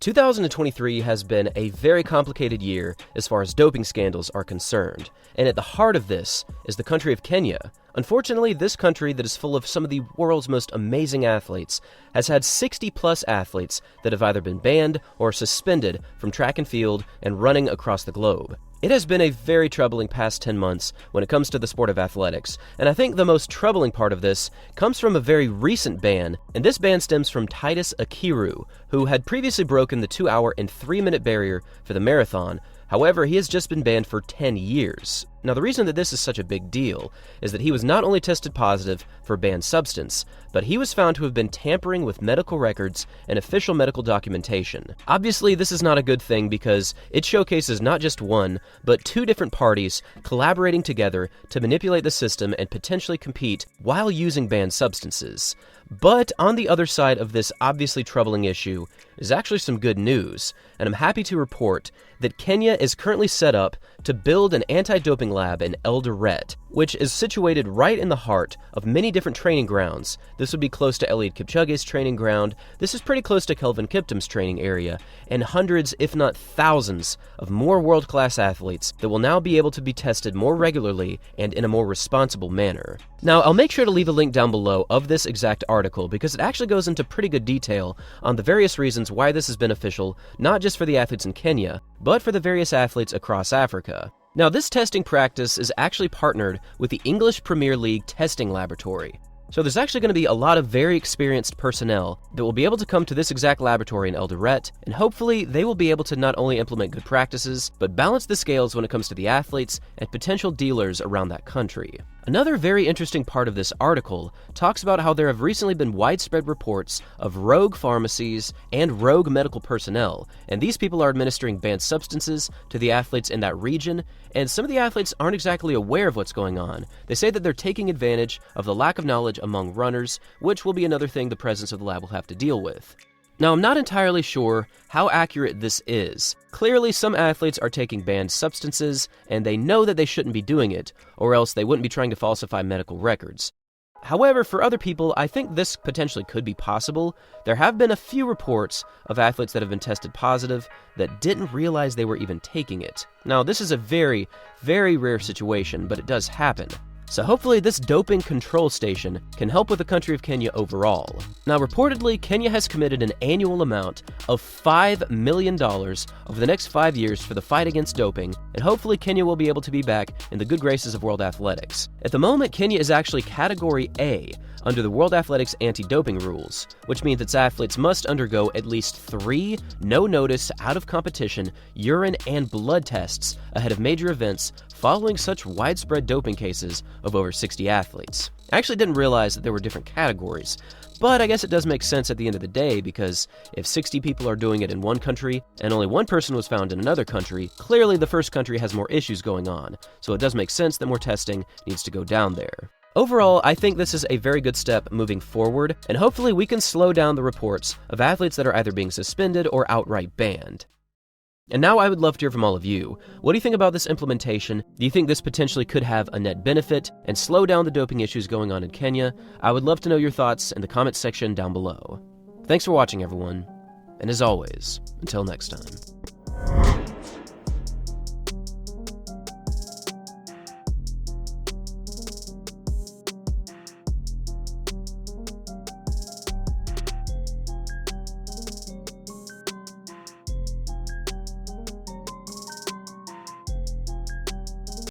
2023 has been a very complicated year as far as doping scandals are concerned, and at the heart of this is the country of Kenya. Unfortunately, this country that is full of some of the world's most amazing athletes has had 60-plus athletes that have either been banned or suspended from track and field and running across the globe. It has been a very troubling past 10 months when it comes to the sport of athletics, and I think the most troubling part of this comes from a very recent ban, and this ban stems from Titus Akiru, who had previously broken the 2-hour and 3-minute barrier for the marathon. However, he has just been banned for 10 years. Now, the reason that this is such a big deal is that he was not only tested positive for a banned substance, but he was found to have been tampering with medical records and official medical documentation. Obviously, this is not a good thing because it showcases not just one, but two different parties collaborating together to manipulate the system and potentially compete while using banned substances. But on the other side of this obviously troubling issue is actually some good news, and I'm happy to report that Kenya is currently set up to build an anti-doping lab in Eldoret, which is situated right in the heart of many different training grounds. This would be close to Eliud Kipchoge's training ground, this is pretty close to Kelvin Kiptum's training area, and hundreds, if not thousands, of more world-class athletes that will now be able to be tested more regularly and in a more responsible manner. Now, I'll make sure to leave a link down below of this exact article because it actually goes into pretty good detail on the various reasons why this is beneficial, not just for the athletes in Kenya, but for the various athletes across Africa. Now, this testing practice is actually partnered with the English Premier League Testing Laboratory. So there's actually going to be a lot of very experienced personnel that will be able to come to this exact laboratory in Eldoret, and hopefully they will be able to not only implement good practices, but balance the scales when it comes to the athletes and potential dealers around that country. Another very interesting part of this article talks about how there have recently been widespread reports of rogue pharmacies and rogue medical personnel, and these people are administering banned substances to the athletes in that region, and some of the athletes aren't exactly aware of what's going on. They say that they're taking advantage of the lack of knowledge among runners, which will be another thing the presence of the lab will have to deal with. Now, I'm not entirely sure how accurate this is. Clearly, some athletes are taking banned substances, and they know that they shouldn't be doing it, or else they wouldn't be trying to falsify medical records. However, for other people, I think this potentially could be possible. There have been a few reports of athletes that have been tested positive that didn't realize they were even taking it. Now, this is a very, very rare situation, but it does happen. So hopefully this doping control station can help with the country of Kenya overall. Now, reportedly, Kenya has committed an annual amount of $5 million over the next 5 years for the fight against doping, and hopefully Kenya will be able to be back in the good graces of world athletics. At the moment, Kenya is actually Category A under the World Athletics anti-doping rules, which means its athletes must undergo at least 3 no-notice, out-of-competition urine and blood tests ahead of major events following such widespread doping cases of over 60 athletes. I actually didn't realize that there were different categories, but I guess it does make sense at the end of the day because if 60 people are doing it in one country and only one person was found in another country, clearly the first country has more issues going on, so it does make sense that more testing needs to go down there. Overall, I think this is a very good step moving forward, and hopefully we can slow down the reports of athletes that are either being suspended or outright banned. And now I would love to hear from all of you. What do you think about this implementation? Do you think this potentially could have a net benefit and slow down the doping issues going on in Kenya? I would love to know your thoughts in the comments section down below. Thanks for watching, everyone, and as always, until next time.